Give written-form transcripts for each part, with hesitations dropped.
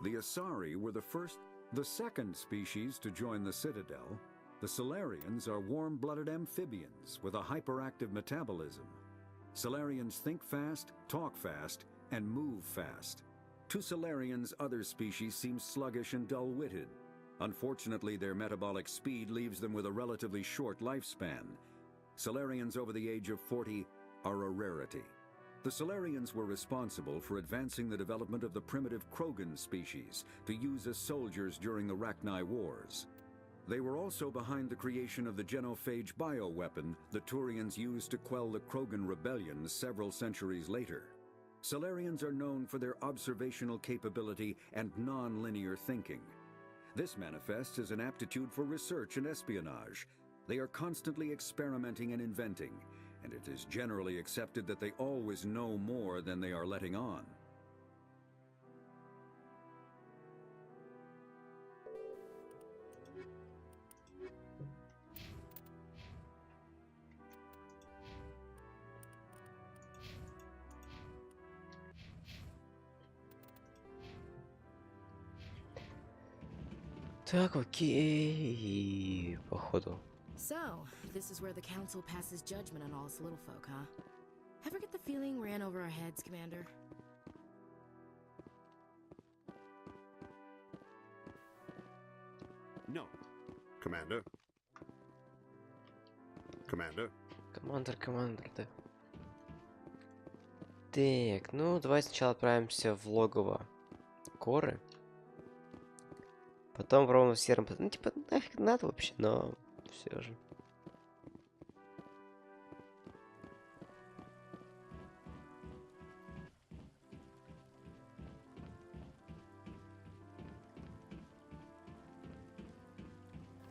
The Asari were the second species to join the Citadel. The Solarians are warm-blooded amphibians with a hyperactive metabolism. Solarians think fast, talk fast, and move fast. To Solarians, other species seem sluggish and dull-witted. Unfortunately, their metabolic speed leaves them with a relatively short lifespan. Solarians over the age of 40 are a rarity. The Solarians were responsible for advancing the development of the primitive Krogan species to use as soldiers during the Rachni Wars. They were also behind the creation of the genophage bioweapon the Turians used to quell the Krogan rebellions several centuries later. Solarians are known for their observational capability and non-linear thinking. This manifests as an aptitude for research and espionage. They are constantly experimenting and inventing, and it is generally accepted that they always know more than they are letting on. Так, окей, походу. So, this is where the council passes judgment on all us little folk, huh? Ever get the feeling ran over our heads, Commander? No, Commander. Commander. Командир, да. Так, ну давай сначала отправимся в логово Коры. Потом пробуем в сером... Ну, типа, нафиг надо вообще, но все же.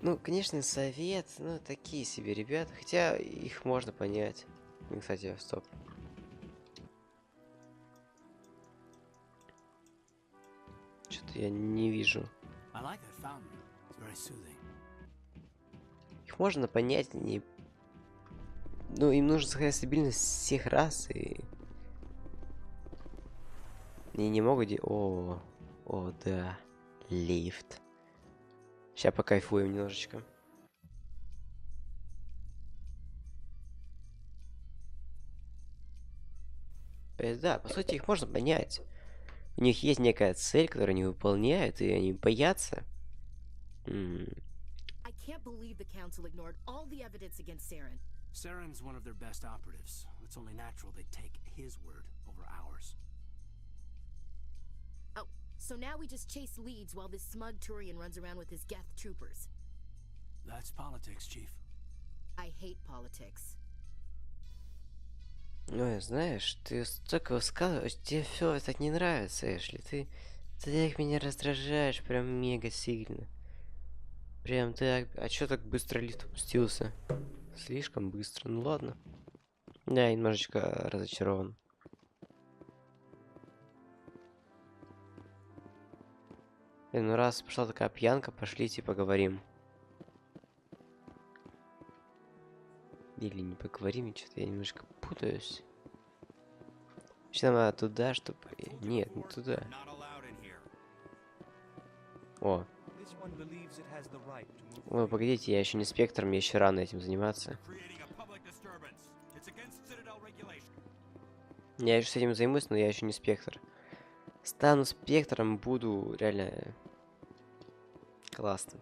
Ну, конечно, совет, ну, такие себе ребята, хотя их можно понять. Ну, кстати, стоп. Что-то я не вижу. Их можно понять, не... Ну, им нужно сохранять стабильность всех рас, и... Они не могут... О, да. Лифт. Сейчас покайфуем немножечко. Да, по сути, их можно понять. У них есть некая цель, которую они выполняют, и они боятся. I can't believe the council ignored all the evidence against Saren. Saren's one of their best operatives. It's only natural they'd take his word over ours. Oh, so now we just chase leads while this smug Turian runs around with his Geth troopers. That's politics, Chief. I hate politics. Ну, знаешь, ты столько высказываешь, тебе все так не нравится, Эшли. Ты так меня раздражаешь прям мега сильно. Прям так... А чё так быстро лифт опустился? Слишком быстро, ну ладно. Да, немножечко разочарован. Ну раз пошла такая пьянка, пошлите поговорим. Или не поговорим, что-то я немножко путаюсь. Сейчас надо туда, чтобы... Нет, не туда. О. Ой, погодите, я еще не спектром, мне еще рано этим заниматься. Я еще с этим займусь, но я еще не спектр. Стану спектром, буду реально классно.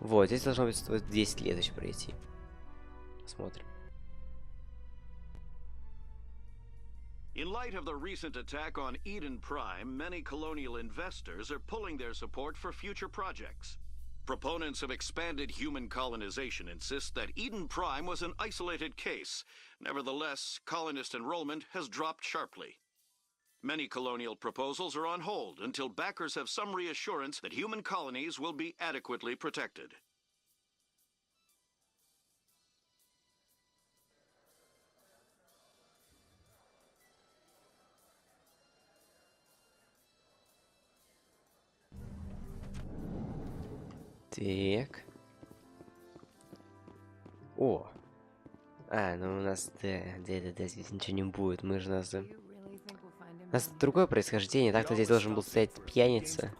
Вот, здесь должно быть 10 лет еще пройти. Посмотрим. In light of the recent attack on Iden Prime, many colonial investors are pulling their support for future projects. Proponents of expanded human colonization insist that Iden Prime was an isolated case. Nevertheless, colonist enrollment has dropped sharply. Many colonial proposals are on hold until backers have some reassurance that human colonies will be adequately protected. Так. О. Ну у нас, да, здесь ничего не будет. Мы же нас... У нас другое происхождение. Так-то здесь должен был стоять пьяница,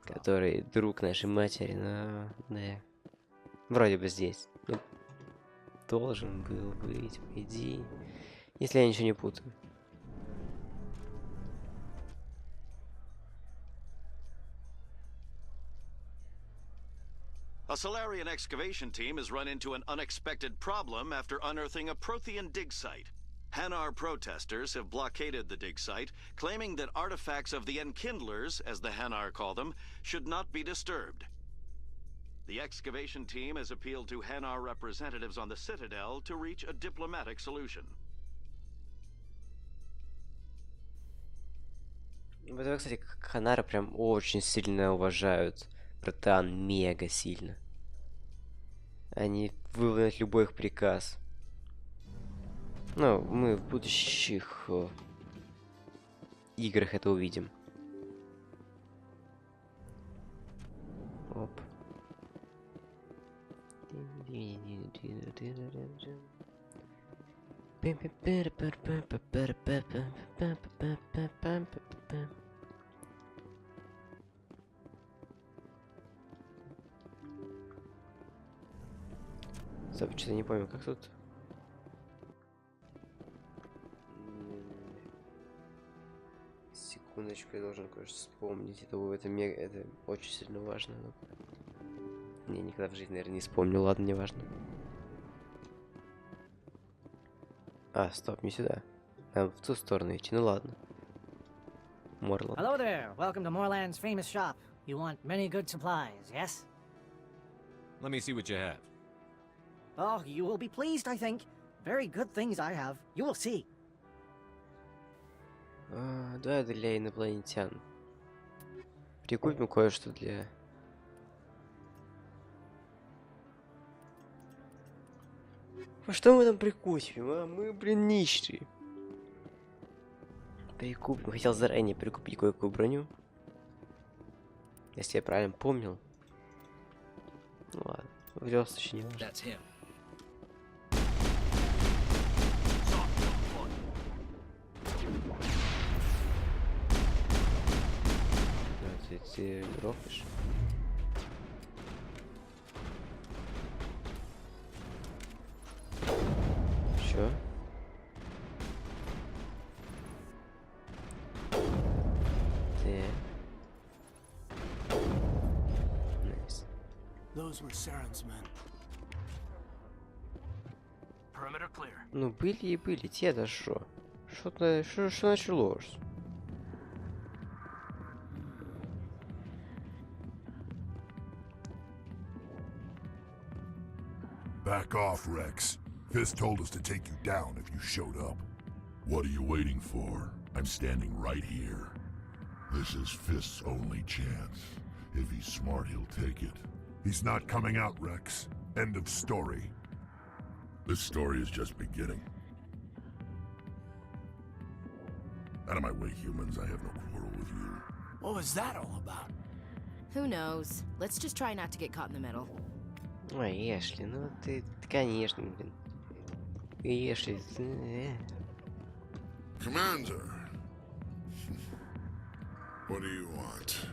который друг нашей матери, но... Да. Вроде бы здесь. Ну, должен был быть, по идее. Если я ничего не путаю. A Solarian excavation team has run into an unexpected problem after unearthing a Prothean dig site. Hanar protesters have blockaded the dig site, claiming that artifacts of the Enkindlers, as the Hanar call them, should not be disturbed. The excavation team has appealed to Hanar representatives on the Citadel to reach a diplomatic solution. Вот это, кстати, Ханара прям очень сильно уважают. Протеан мега сильно. Они выполняют любой их приказ. Ну, мы в будущих играх это увидим. Оп. Стоп, что-то не помню, как тут. Секундочку, я должен кое-что вспомнить. Это очень сильно важно. Но... Не, никогда в жизни, наверное, не вспомню. Ладно, не важно. А, стоп, не сюда. Надо в ту сторону идти, ну ладно. Морланд. Hello there. Welcome to Morland's famous shop. You want many good supplies, yes? Let me see what you have. Oh, you will be pleased, I think. Very good things I have. You will see. Да, для инопланетян. Прикупим кое-что для... А что мы там прикупим, а? Мы, блин, нищие. Прикупим. Хотел заранее прикупить кое-какую броню. Если я правильно помнил. Ну ладно. Врёс еще не важно. Ты рофаешь? Чё? Nice. Those were Saren's men. Perimeter clear. Ну были и были, те-то шо? Что началось? Back off, Rex. Fist told us to take you down if you showed up. What are you waiting for? I'm standing right here. This is Fist's only chance. If he's smart, he'll take it. He's not coming out, Rex. End of story. This story is just beginning. Out of my way, humans. I have no quarrel with you. What was that all about? Who knows? Let's just try not to get caught in the middle. Ой, Эшли, ну ты конечно, блин. Эшли, Commander. What do you want?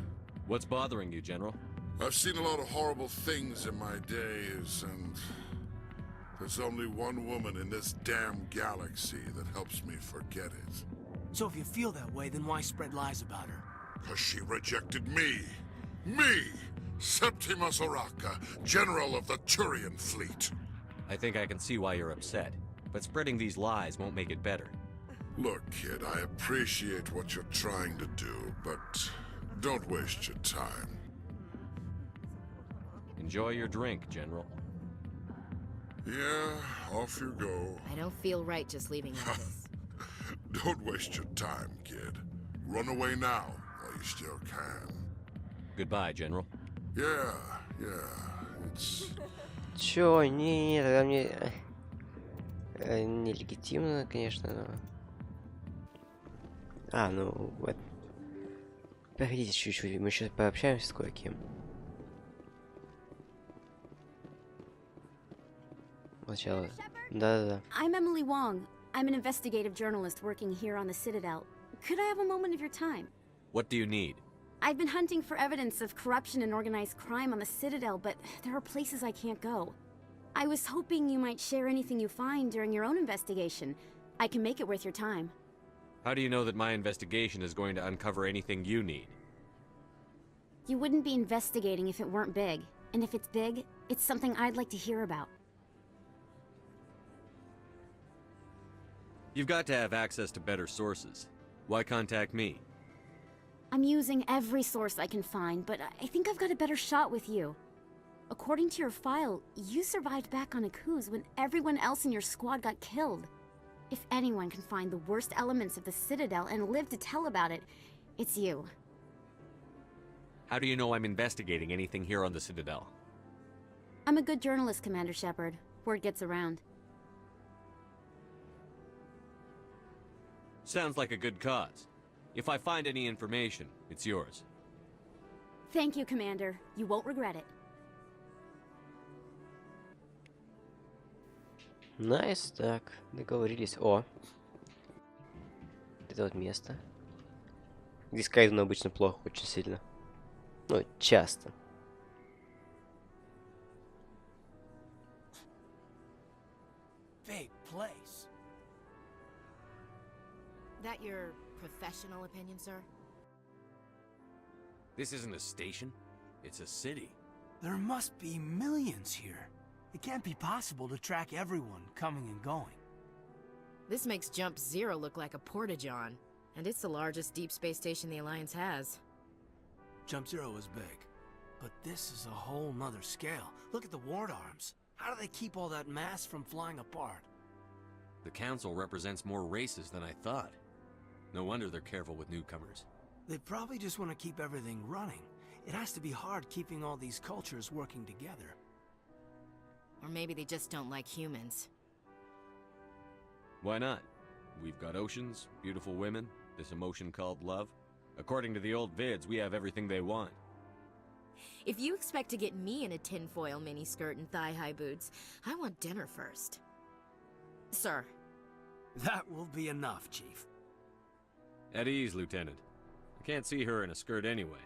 What's bothering you, General? I've seen a lot of horrible things in my days, and there's only one woman in this damn galaxy that helps me forget it. So if you feel that way, then why spread lies about her? 'Cause she rejected me! Me! Septimus Oraka, General of the Turian Fleet! I think I can see why you're upset, but spreading these lies won't make it better. Look, kid, I appreciate what you're trying to do, but don't waste your time. Enjoy your drink, General. Yeah, off you go. I don't feel right just leaving like this. Don't waste your time, kid. Run away now, while you still can. Goodbye, General. Yeah, it's... Чё? Не, тогда мне... Нелегитимно, конечно, но... А, ну, вот. Погодите чуть-чуть, мы сейчас пообщаемся с кое-кем. Сначала. Да-да-да. I'm Emily Wong. I'm an investigative journalist working here on the Citadel. could I have a moment of your time? What do you need? I've been hunting for evidence of corruption and organized crime on the Citadel, but there are places I can't go. I was hoping you might share anything you find during your own investigation. I can make it worth your time. How do you know that my investigation is going to uncover anything you need? You wouldn't be investigating if it weren't big. And if it's big, it's something I'd like to hear about. You've got to have access to better sources. Why contact me? I'm using every source I can find, but I think I've got a better shot with you. According to your file, you survived back on Akuz when everyone else in your squad got killed. If anyone can find the worst elements of the Citadel and live to tell about it, it's you. How do you know I'm investigating anything here on the Citadel? I'm a good journalist, Commander Shepard. Word gets around. Sounds like a good cause. If I find any information, it's yours. Thank you, Commander. You won't regret it. Найс, так, договорились. О! Это вот место. Здесь кайдено обычно плохо, очень сильно. Ну, часто. Big place. That your professional opinion, sir? This isn't a station. It's a city. There must be millions here. It can't be possible to track everyone coming and going. This makes Jump Zero look like a porta-john, and it's the largest deep space station the Alliance has. Jump Zero is big, but this is a whole nother scale. Look at the ward arms. How do they keep all that mass from flying apart? The Council represents more races than I thought. No wonder they're careful with newcomers. They probably just want to keep everything running. It has to be hard keeping all these cultures working together. Or maybe they just don't like humans. Why not? We've got oceans, beautiful women, this emotion called love. According to the old vids, we have everything they want. If you expect to get me in a tinfoil miniskirt and thigh-high boots, I want dinner first. Sir. That will be enough, Chief. At ease, Lieutenant. I can't see her in a skirt anyway.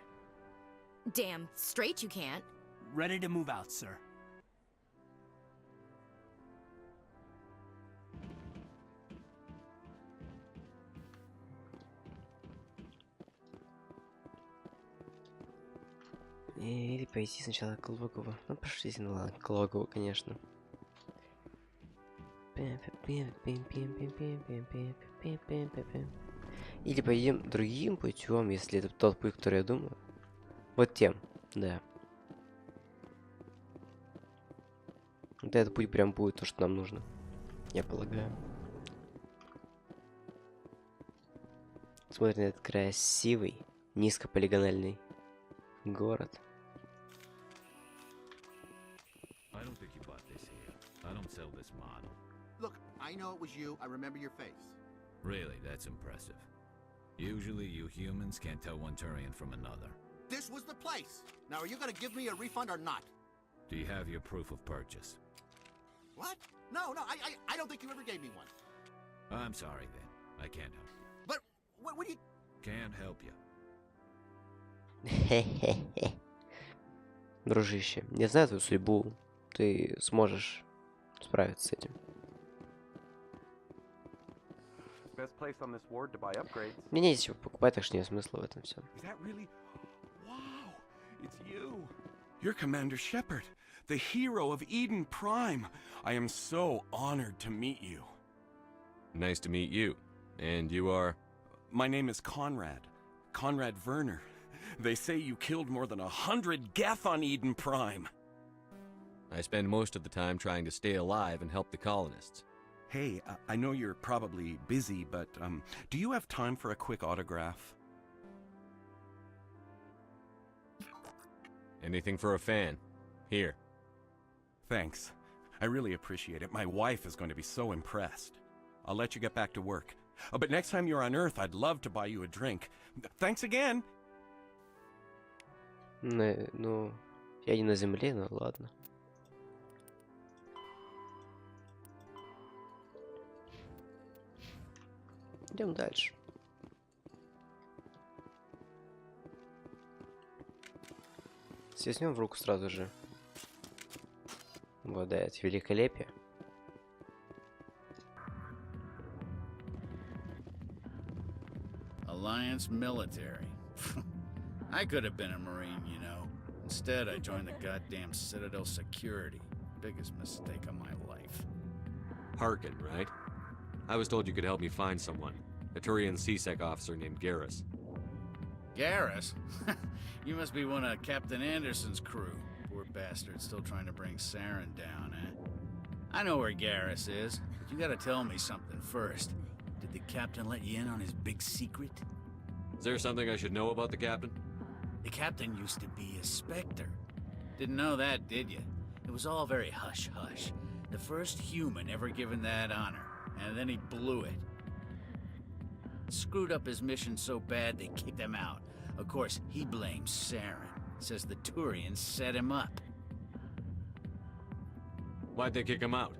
Damn straight you can't. Ready to move out, sir. Или пойти сначала к логову. Ну, пошлите, ну ладно, к логову, конечно. Или пойдем другим путем, если это тот путь, который я думаю. Вот тем, да. Вот этот путь прям будет то, что нам нужно. Я полагаю. Смотрим на этот красивый, низкополигональный город. Look, I know it was you. I remember your face. Really, that's impressive. Usually you humans can't tell one Turian from another. This was the place. Now, are you going to give me a refund or not? Do you have your proof of purchase? What? No, I don't think you ever gave me one. I'm sorry then. I can't help you. But what do you... Can't help you. Хе-хе-хе. Дружище, я знаю твою судьбу. Ты сможешь справиться с этим. Мне не нечего покупать, так что нет смысла в этом всем. You're Commander Shepard, the hero of Iden Prime. I am so honored to meet you. Nice to meet you. And you are? My name is Conrad. Conrad Werner. They say you killed more than 100 Geth on Iden Prime. I spend most of the time trying to stay alive and help the colonists. Hey, I know you're probably busy, but do you have time for a quick autograph? Anything for a fan. Here. Thanks. I really appreciate it. My wife is going to be so impressed. I'll let you get back to work. But next time you're on Earth, I'd love to buy you a drink. Thanks again! Ну, я не на земле, но ладно. Идем дальше. Возьмем в руку сразу же. Вот, да, это великолепие. Alliance military. I could have been a Marine, you know. Instead, I joined the goddamn Citadel security. Biggest mistake of my life. Harkin, right? I was told you could help me find someone. A Turian CSEC officer named Garrus. Garrus? You must be one of Captain Anderson's crew. Poor bastard, still trying to bring Saren down, eh? I know where Garrus is, but you gotta tell me something first. Did the captain let you in on his big secret? Is there something I should know about the captain? The captain used to be a Spectre. Didn't know that, did you? It was all very hush-hush. The first human ever given that honor, and then he blew it. Screwed up his mission so bad they kicked him out. Of course, he blames Saren. Says the Turians set him up. Why'd they kick him out?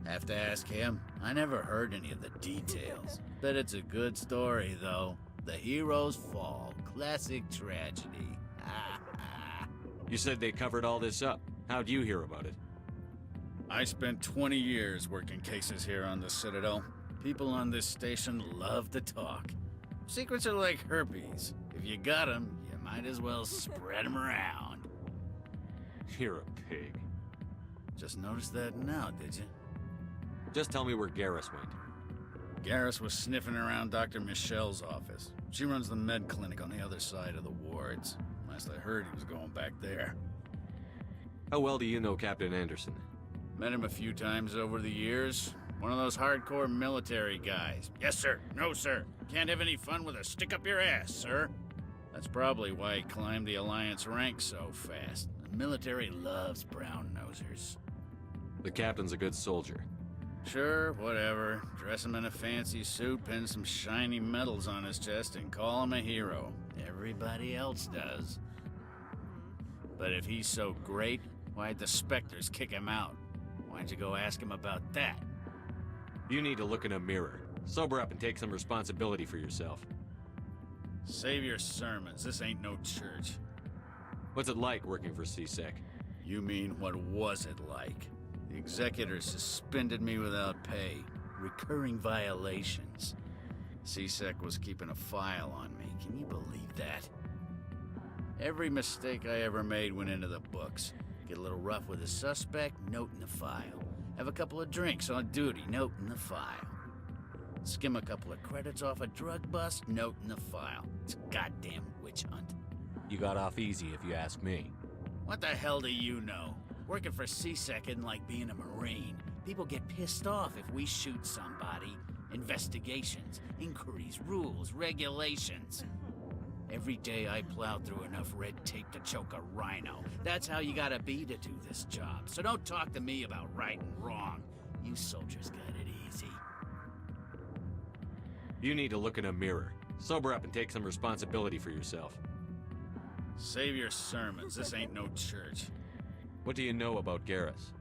Have to ask him. I never heard any of the details. Bet it's a good story, though. The hero's fall. Classic tragedy. You said they covered all this up. How'd you hear about it? I spent 20 years working cases here on the Citadel. People on this station love to talk. Secrets are like herpes. If you got them, you might as well spread them around. You're a pig. Just noticed that now, did you? Just tell me where Garrus went. Garrus was sniffing around Dr. Michelle's office. She runs the med clinic on the other side of the wards. Last I heard, he was going back there. How well do you know Captain Anderson? Met him a few times over the years. One of those hardcore military guys. Yes, sir. No, sir. Can't have any fun with a stick up your ass, sir. That's probably why he climbed the Alliance ranks so fast. The military loves brown-nosers. The captain's a good soldier. Sure, whatever. Dress him in a fancy suit, pin some shiny medals on his chest, and call him a hero. Everybody else does. But if he's so great, why'd the Spectres kick him out? Why'd you go ask him about that? You need to look in a mirror. Sober up and take some responsibility for yourself. Save your sermons. This ain't no church. What's it like working for CSEC? You mean, what was it like? The executor suspended me without pay. Recurring violations. CSEC was keeping a file on me. Can you believe that? Every mistake I ever made went into the books. Get a little rough with a suspect, note in the file. Have a couple of drinks on duty, note in the file. Skim a couple of credits off a drug bust, note in the file. It's a goddamn witch hunt. You got off easy if you ask me. What the hell do you know? Working for CSEC isn't like being a Marine. People get pissed off if we shoot somebody. Investigations, inquiries, rules, regulations. Every day I plow through enough red tape to choke a rhino. That's how you gotta be to do this job. So don't talk to me about right and wrong. You soldiers got it easy. You need to look in a mirror. Sober up and take some responsibility for yourself. Save your sermons. This ain't no church. What do you know about Garrus?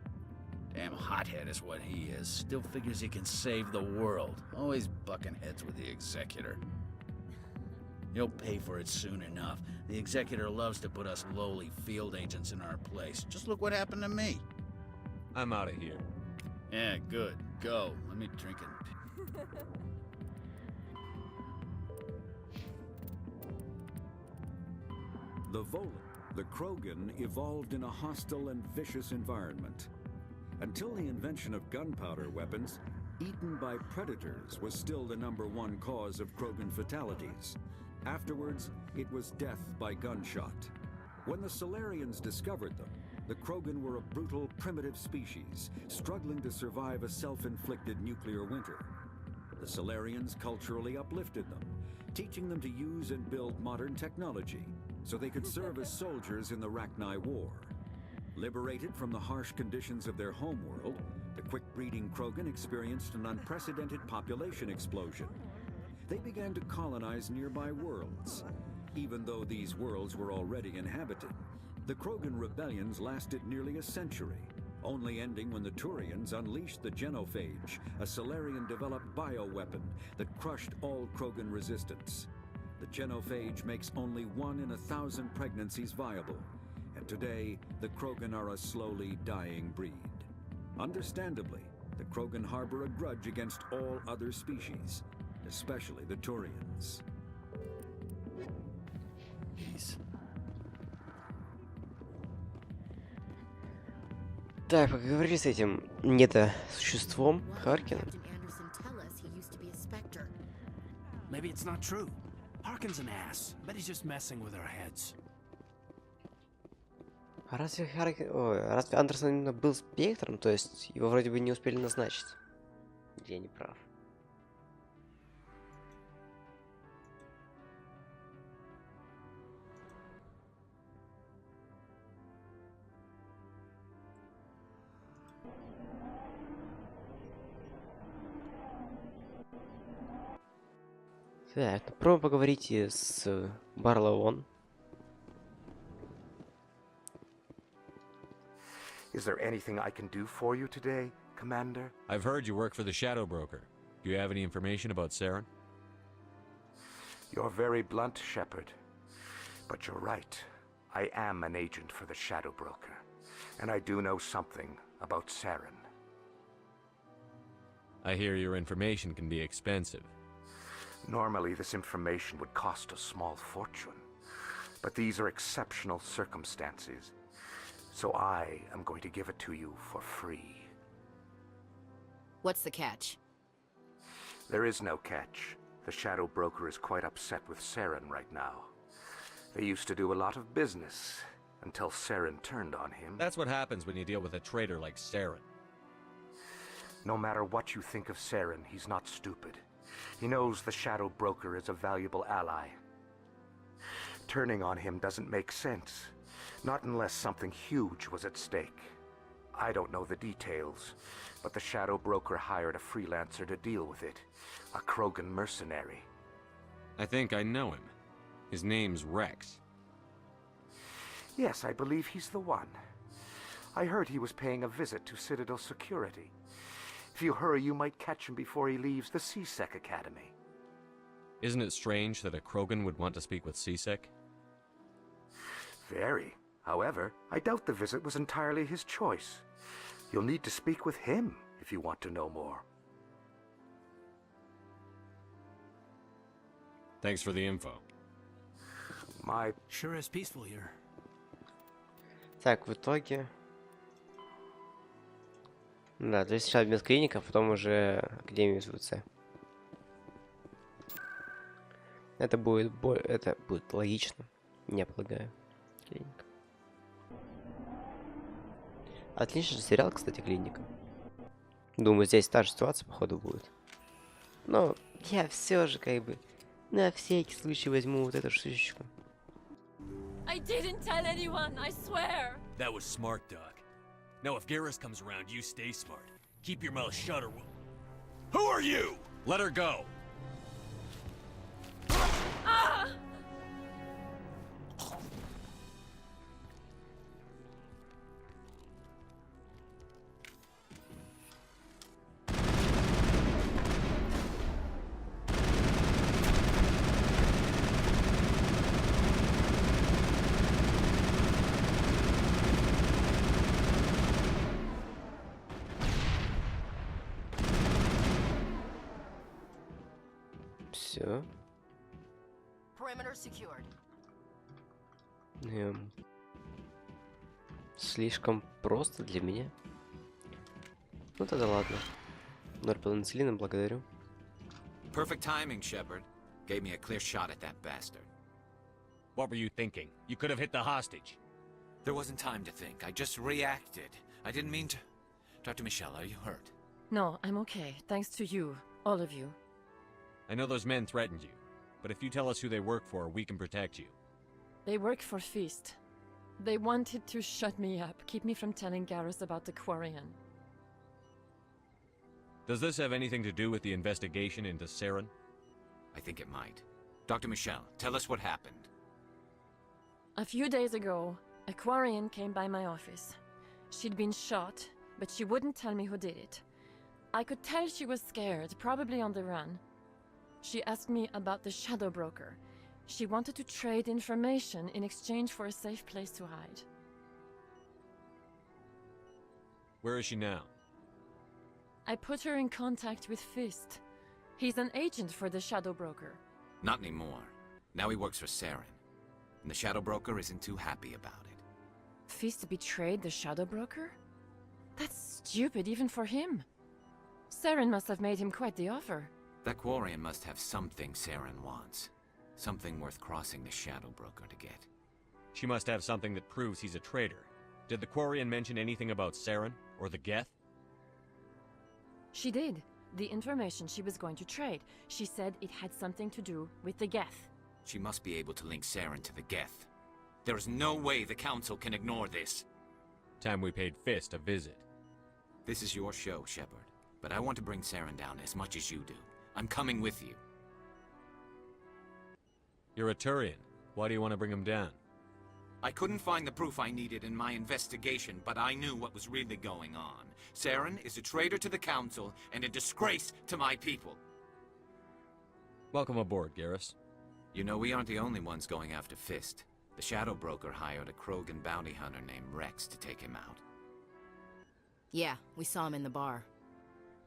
Damn hothead is what he is. Still figures he can save the world. Always bucking heads with the executor. He'll pay for it soon enough. The executor loves to put us lowly field agents in our place. Just look what happened to me. I'm out of here. Yeah, good. Go. Let me drink it. The Volan, the Krogan, evolved in a hostile and vicious environment. Until the invention of gunpowder weapons, eaten by predators was still the #1 cause of Krogan fatalities. Afterwards, it was death by gunshot. When the Solarians discovered them, the Krogan were a brutal, primitive species, struggling to survive a self-inflicted nuclear winter. The Solarians culturally uplifted them, teaching them to use and build modern technology, so they could serve as soldiers in the Rachni War. Liberated from the harsh conditions of their homeworld, the quick-breeding Krogan experienced an unprecedented population explosion. They began to colonize nearby worlds. Even though these worlds were already inhabited, the Krogan rebellions lasted nearly a century, only ending when the Turians unleashed the Genophage, a Solarian-developed bioweapon that crushed all Krogan resistance. The Genophage makes only 1 in 1,000 pregnancies viable, and today, the Krogan are a slowly dying breed. Understandably, the Krogan harbor a grudge against all other species, especially the Turians. Peace. Так, поговори с этим недосуществом Харкином. Maybe it's not true. Harkin's an ass. Bet he's just messing with our heads. А разве разве Андерсон именно был спектром? То есть его вроде бы не успели назначить? Я не прав. Так, попробуем поговорить с Барлоун. Is there anything I can do for you today, Commander? I've heard you work for the Shadow Broker. Do you have any information about Saren? You're very blunt, Shepard. But you're right. I am an agent for the Shadow Broker. And I do know something about Saren. I hear your information can be expensive. Normally, this information would cost a small fortune. But these are exceptional circumstances. So I am going to give it to you for free. What's the catch? There is no catch. The Shadow Broker is quite upset with Saren right now. They used to do a lot of business until Saren turned on him. That's what happens when you deal with a traitor like Saren. No matter what you think of Saren, he's not stupid. He knows the Shadow Broker is a valuable ally. Turning on him doesn't make sense. Not unless something huge was at stake. I don't know the details, but the Shadow Broker hired a freelancer to deal with it. A Krogan mercenary. I think I know him. His name's Rex. Yes, I believe he's the one. I heard he was paying a visit to Citadel Security. If you hurry, you might catch him before he leaves the C-Sec Academy. Isn't it strange that a Krogan would want to speak with C-Sec? Very. However, I doubt the visit was entirely his choice. You'll need to speak with him if you want to know more. Thanks for the info. My... Sure is peaceful here. Так, в итоге... Да, то есть сейчас без клиников, потом уже Академию СВЦ. Это будет логично, я полагаю. Клиника. Отличный сериал, кстати, Клиника. Думаю, здесь та же ситуация, походу, будет. Но я все же, как бы, на всякий случай возьму вот эту штучку. I didn't tell anyone, I swear. That was smart, Doc. Now, if Garrus comes around, you stay smart. Keep your mouth shut or we'll... Who are you? Let her go! Ah! Все. Слишком просто для меня. Ну тогда ладно. Норпенициллином благодарю. Perfect timing, Shepard. Gave me a clear shot at that bastard. What were you thinking? You could have hit the hostage. There wasn't time to think. I just reacted. I didn't mean to... Dr. Michelle, are you hurt? No, I'm okay. Thanks to you. All of you. I know those men threatened you, but if you tell us who they work for, we can protect you. They work for Feast. They wanted to shut me up, keep me from telling Garrus about the Quarian. Does this have anything to do with the investigation into Saren? I think it might. Dr. Michelle, tell us what happened. A few days ago, a Quarian came by my office. She'd been shot, but she wouldn't tell me who did it. I could tell she was scared, probably on the run. She asked me about the Shadow Broker. She wanted to trade information in exchange for a safe place to hide. Where is she now? I put her in contact with Fist. He's an agent for the Shadow Broker. Not anymore. Now he works for Saren. And the Shadow Broker isn't too happy about it. Fist betrayed the Shadow Broker? That's stupid even for him. Saren must have made him quite the offer. That Quarian must have something Saren wants. Something worth crossing the Shadow Broker to get. She must have something that proves he's a traitor. Did the Quarian mention anything about Saren or the Geth? She did. The information she was going to trade. She said it had something to do with the Geth. She must be able to link Saren to the Geth. There is no way the Council can ignore this. Time we paid Fist a visit. This is your show, Shepard. But I want to bring Saren down as much as you do. I'm coming with you. You're a Turian. Why do you want to bring him down? I couldn't find the proof I needed in my investigation, but I knew what was really going on. Saren is a traitor to the Council and a disgrace to my people. Welcome aboard, Garrus. You know, we aren't the only ones going after Fist. The Shadow Broker hired a Krogan bounty hunter named Rex to take him out. Yeah, we saw him in the bar.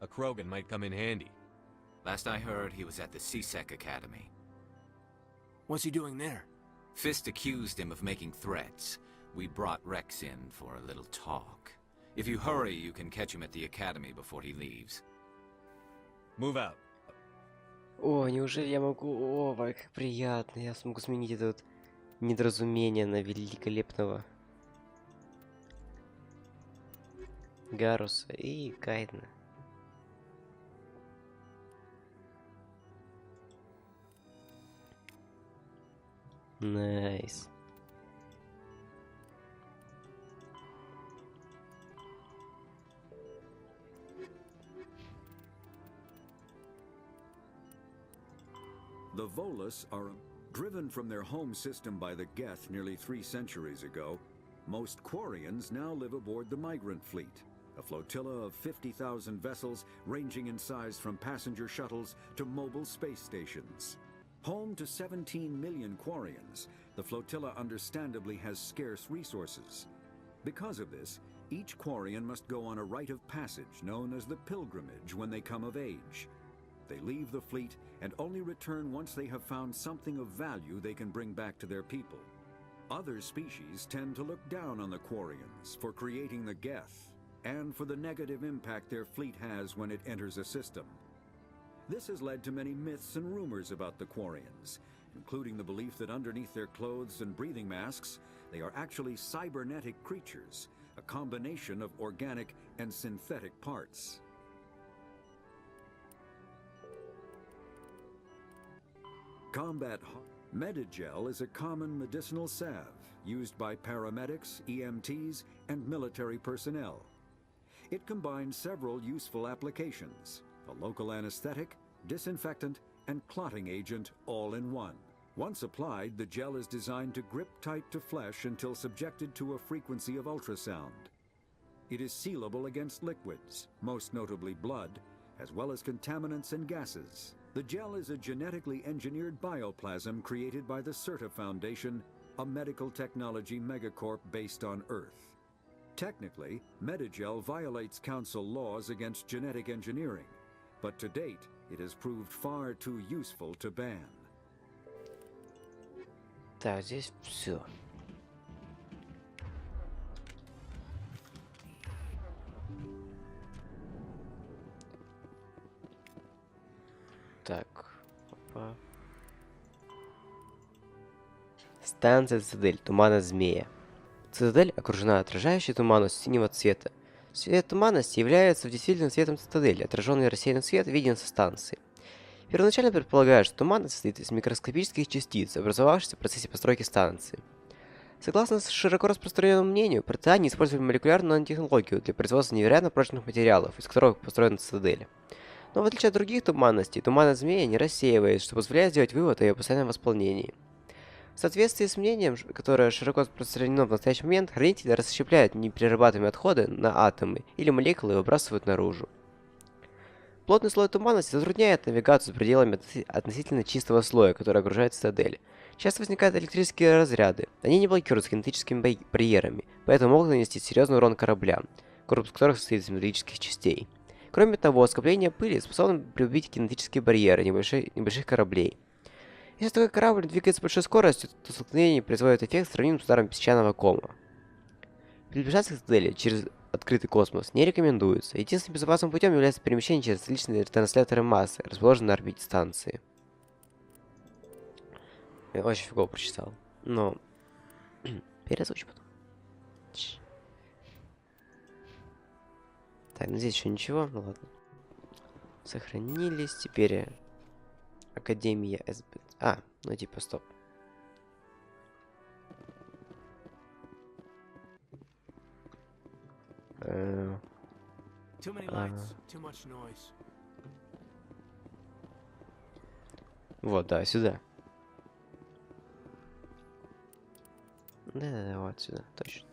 A Krogan might come in handy. Last I heard, he was at the CSEC Academy. What's he doing there? Fist accused him of making threats. We brought Rex in for a little talk. If you hurry, you can catch him at the Academy before he leaves. Move out. О, неужели я могу... О, как приятно. Я смогу сменить это вот недоразумение на великолепного Гаруса и Кайдена. Найс. The Volus are driven from their home system by the Geth nearly 3 centuries ago. Most Quarians now live aboard the migrant fleet, a flotilla of 50,000 vessels ranging in size from passenger shuttles to mobile space stations. Home to 17 million Quarians, the flotilla understandably has scarce resources. Because of this, each Quarian must go on a rite of passage known as the pilgrimage when they come of age. They leave the fleet and only return once they have found something of value they can bring back to their people. Other species tend to look down on the Quarians for creating the Geth and for the negative impact their fleet has when it enters a system. This has led to many myths and rumors about the Quarians, including the belief that underneath their clothes and breathing masks, they are actually cybernetic creatures, a combination of organic and synthetic parts. Combat Medigel is a common medicinal salve used by paramedics, EMTs, and military personnel. It combines several useful applications: a local anesthetic, disinfectant, and clotting agent all in one. Once applied, the gel is designed to grip tight to flesh until subjected to a frequency of ultrasound. It is sealable against liquids, most notably blood, as well as contaminants and gases. The gel is a genetically engineered bioplasm created by the CERTA Foundation, a medical technology megacorp based on Earth. Technically, Medigel violates Council laws against genetic engineering, but to date, it has proved far too useful to ban. Так, здесь все. Так, опа. Станция Цитадель, тумана змея. Цитадель окружена отражающей туманностью синего цвета. Свет туманности является действительным цветом цитадели. Отраженный рассеянный свет виден со станции. Первоначально предполагают, что туманность состоит из микроскопических частиц, образовавшихся в процессе постройки станции. Согласно широко распространенному мнению, протеане использовали молекулярную нанотехнологию для производства невероятно прочных материалов, из которых построена цитадель. Но в отличие от других туманностей, туманность змея не рассеивается, что позволяет сделать вывод о ее постоянном восполнении. В соответствии с мнением, которое широко распространено в настоящий момент, хранители расщепляют неперерабатываемые отходы на атомы или молекулы и выбрасывают наружу. Плотный слой туманности затрудняет навигацию за пределами относительно чистого слоя, который окружает цитадель. Часто возникают электрические разряды. Они не блокируются кинетическими барьерами, поэтому могут нанести серьезный урон кораблям. корпус которых состоит из металлических частей. Кроме того, скопление пыли способно приубить кинетические барьеры небольших кораблей. Если такой корабль двигается с большой скоростью, то столкновение производит эффект, сравнимый с ударом песчаного кома. Приближаться к цели через открытый космос не рекомендуется. Единственным безопасным путем является перемещение через различные ретрансляторы массы, расположенные на орбите станции. Я очень фигово прочитал. Но... переозвучу потом. Так, ну здесь еще ничего, ну ладно. Сохранились, теперь Академия СБ. А, ну типа стоп. Вот, да, сюда. Да-да-да, вот сюда, точно.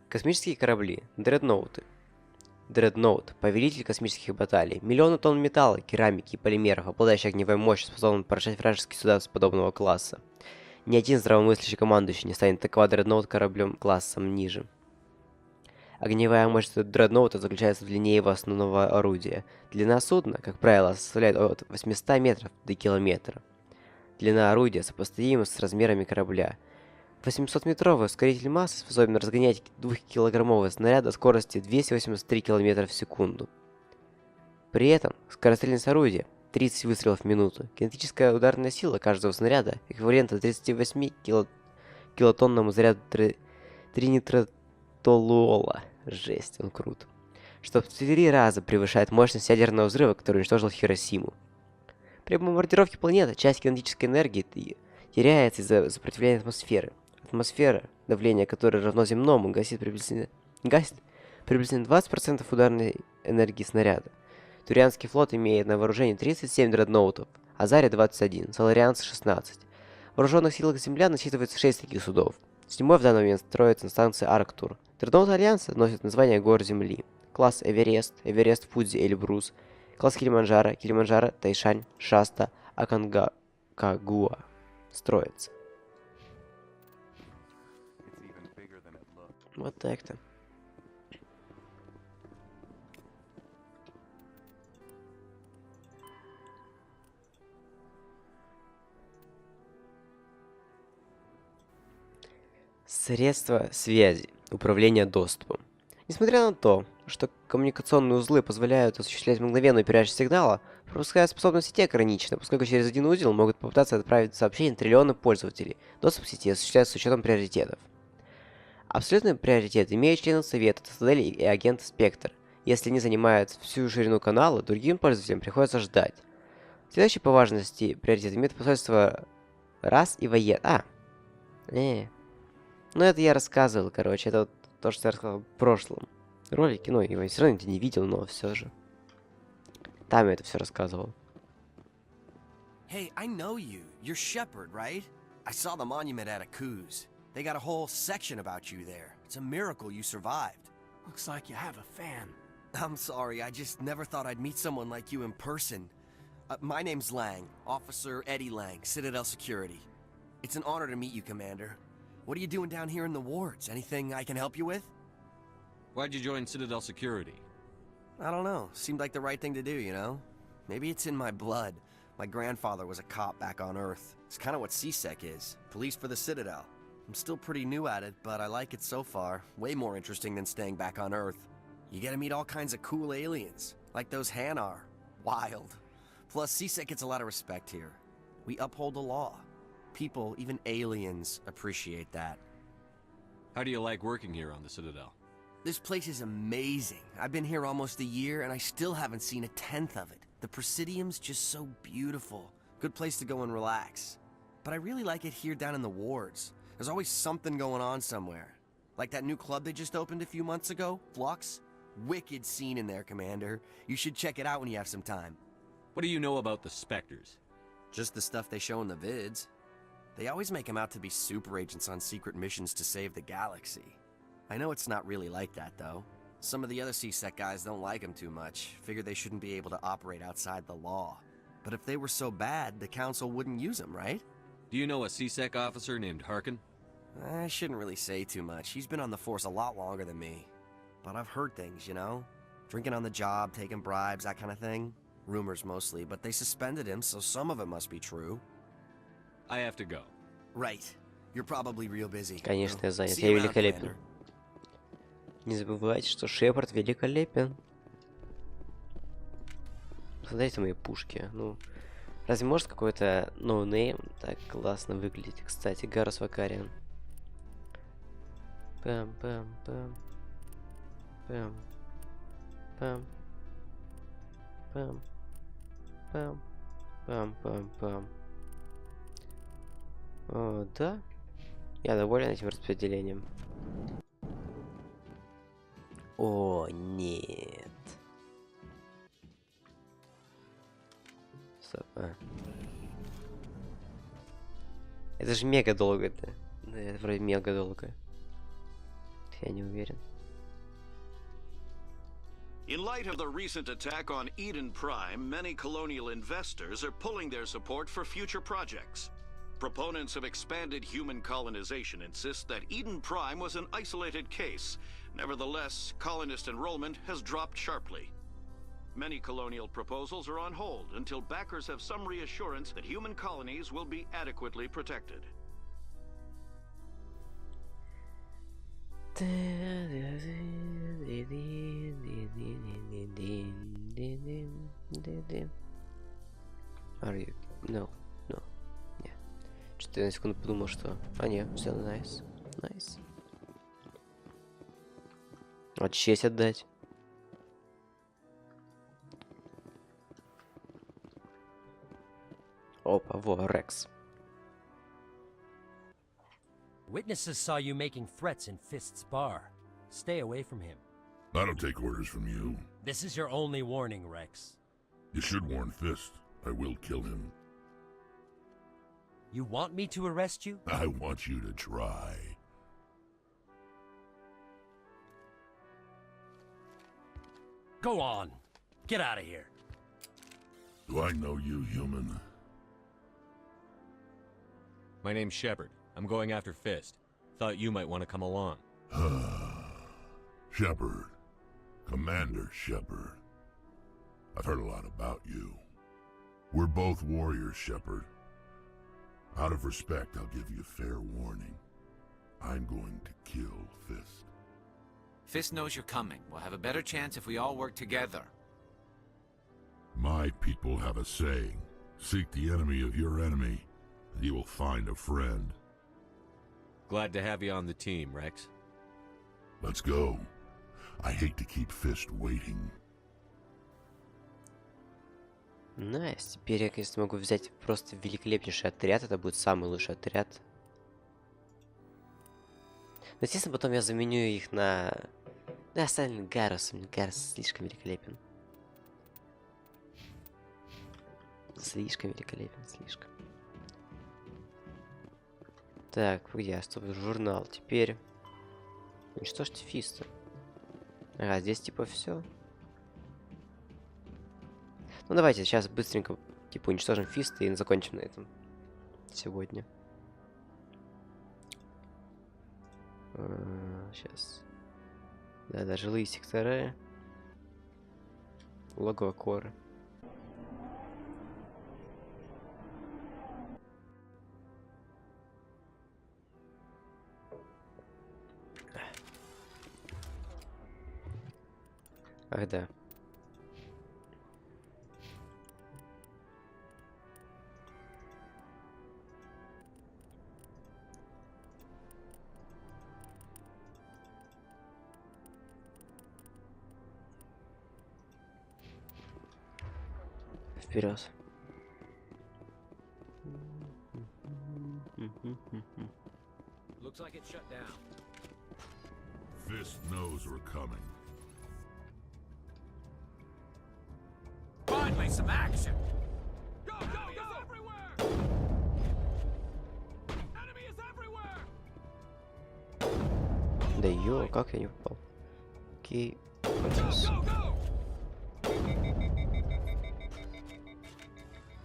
Космические корабли. Дредноуты. Дредноут – повелитель космических баталий. Миллионы тонн металла, керамики и полимеров, обладающий огневой мощью, способен поражать вражеские суда с подобного класса. Ни один здравомыслящий командующий не станет атаковать дредноут кораблем классом ниже. Огневая мощь дредноута заключается в длине его основного орудия. Длина судна, как правило, составляет от 800 метров до километра. Длина орудия сопоставима с размерами корабля. 800-метровый ускоритель массы способен разгонять 2-килограммовый снаряд до скорости 283 км в секунду. При этом скорострельность орудия 30 выстрелов в минуту. Кинетическая ударная сила каждого снаряда эквивалентна 38 килотонному заряду тринитротолуола. Жесть, он крут. Что в 4 раза превышает мощность ядерного взрыва, который уничтожил Хиросиму. При бомбардировке планеты часть кинетической энергии теряется из-за сопротивления атмосферы. Атмосфера, давление которой равно земному, гасит приблизительно 20% ударной энергии снаряда. Турианский флот имеет на вооружении 37 дредноутов, Азари 21, Соларианцы 16. В вооруженных силах землян насчитывается 6 таких судов. 7 в данный момент строится на станции Арктур. Дредноуты Альянса носят название гор Земли. Класс Эверест, Эверест, Фудзи, Эльбрус. Класс Килиманджаро, Килиманджаро, Тайшань, Шаста, Аконкагуа. Строится. Вот так-то. Средства связи. Управление доступом. Несмотря на то, что коммуникационные узлы позволяют осуществлять мгновенную передачу сигнала, пропускная способность сети ограничена, поскольку через один узел могут попытаться отправить сообщение триллионы пользователей. Доступ к сети осуществляется с учетом приоритетов. Абсолютный приоритет имеют члены Совета, Цитадели и агенты Спектр. Если они занимают всю ширину канала, другим пользователям приходится ждать. Следующий по важности приоритет имеет посольство РАС и воен... Ну это я рассказывал, короче, это вот то, что я рассказывал в прошлом ролике. Ну, его все равно не видел, но все же. Там я это все рассказывал. Hey, I know you. You're Shepard, right? I saw the monument at Akuz. They got a whole section about you there. It's a miracle you survived. Looks like you have a fan. I'm sorry, I just never thought I'd meet someone like you in person. My name's Lang, Officer Eddie Lang, Citadel Security. It's an honor to meet you, Commander. What are you doing down here in the wards? Anything I can help you with? Why'd you join Citadel Security? I don't know. Seemed like the right thing to do, you know? Maybe it's in my blood. My grandfather was a cop back on Earth. It's kind of what CSEC is. Police for the Citadel. I'm still pretty new at it, but I like it so far. Way more interesting than staying back on Earth. You get to meet all kinds of cool aliens, like those Hanar. Wild. Plus, CSEC gets a lot of respect here. We uphold the law. People, even aliens, appreciate that. How do you like working here on the Citadel? This place is amazing. I've been here almost a year, and I still haven't seen a tenth of it. The Presidium's just so beautiful. Good place to go and relax. But I really like it here down in the wards. There's always something going on somewhere. Like that new club they just opened a few months ago, Flux. Wicked scene in there, Commander. You should check it out when you have some time. What do you know about the Spectres? Just the stuff they show in the vids. They always make them out to be super agents on secret missions to save the galaxy. I know it's not really like that, though. Some of the other CSEC guys don't like them too much, figure they shouldn't be able to operate outside the law. But if they were so bad, the Council wouldn't use them, right? Do you know a CSEC officer named Harkin? I shouldn't really say too much. He's been on the force a lot longer than me. But I've heard things, you know? Drinking on the job, taking bribes, that kind of thing. Rumors mostly, but they suspended him, so some of it must be true. I have to go. Right. You're probably real busy. Конечно, я занят. Я великолепен. Не забывайте, что Шепард великолепен. Создайте мои пушки. Ну, разве может какой-то ноунейм так классно выглядеть? Кстати, Гарус Вакариан. Пам-пам-пам. Пам. Пам. Пам. Пам. Пам-пам-пам. О, да. Я доволен этим распределением. О, нет. Стоп, Это же мега долго-то. Да, это вроде мега долго. Я не уверен. In light of the recent attack on Idен Prime, many colonial investors are pulling their support for future projects. Proponents of expanded human colonization insist that Iden Prime was an isolated case. Nevertheless, colonist enrollment has dropped sharply. Many colonial proposals are on hold until backers have some reassurance that human colonies will be adequately protected. Are you? No. Нет. Что-то я на секунду подумал, что... А, нет, все, nice. Вот честь отдать. Опа, во, Рекс. Witnesses saw you making threats in Fist's bar. Stay away from him. I don't take orders from you. This is your only warning, Rex. You should warn Fist. I will kill him. You want me to arrest you? I want you to try. Go on. Get out of here. Do I know you, human? My name's Shepard. I'm going after Fist. Thought you might want to come along. Shepard. Commander Shepard. I've heard a lot about you. We're both warriors, Shepard. Out of respect, I'll give you a fair warning. I'm going to kill Fist. Fist knows you're coming. We'll have a better chance if we all work together. My people have a saying. Seek the enemy of your enemy, and you will find a friend. Glad to have you on the team, Rex. Let's go. I hate to keep Fist waiting. Найс. Теперь я, конечно, могу взять просто великолепнейший отряд. Это будет самый лучший отряд. Но, естественно, потом я заменю их на... Да, оставим Гаруса. Гарус слишком великолепен. Слишком великолепен, слишком. Так, где? Стоп, журнал. Теперь... Уничтожьте Фиста. Ага, здесь типа все. Ну давайте сейчас быстренько типа уничтожим Фиста и закончим на этом сегодня. Сейчас. Да, жилые сектора. Логово Коры. Ах, да. Вперед. Looks like it's shut down. Fist knows we're coming. Finally, some action! Go, go, go! Everywhere! Enemy is everywhere! Да ё, как я не попал? Окей.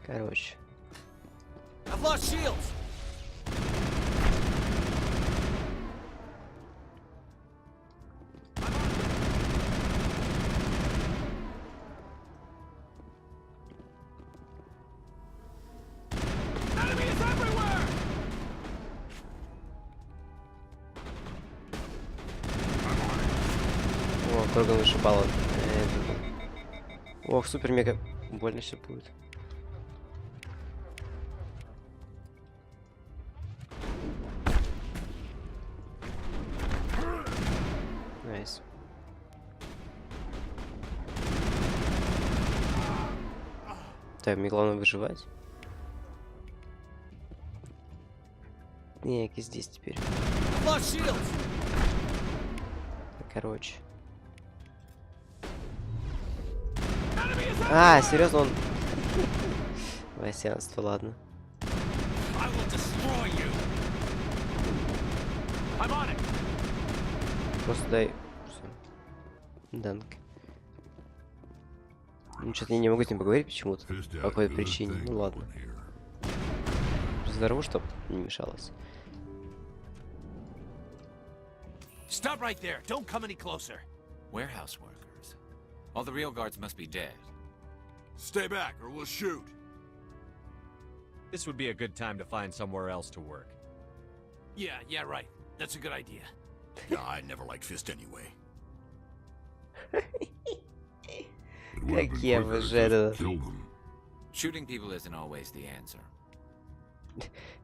Короче. I've lost shields. строго вышибало. Ох, супер-мега больно все будет. Найс. Так, мне главное выживать. Не, здесь теперь. Короче. А, серьезно, он... Васянство, ладно. Просто дай... Данк. Ну, что-то я не могу с ним поговорить почему-то. По какой причине. Ну ладно. Здорово, чтоб не мешалось. Stop right there. Don't come any closer. Warehouse workers. All the real guards must be dead. Stay back or we'll shoot. This would be a good time to find somewhere else to work. Yeah, right. That's a good idea. Yeah, I never liked Fist anyway. Как я обожаю. Shooting people isn't always the answer.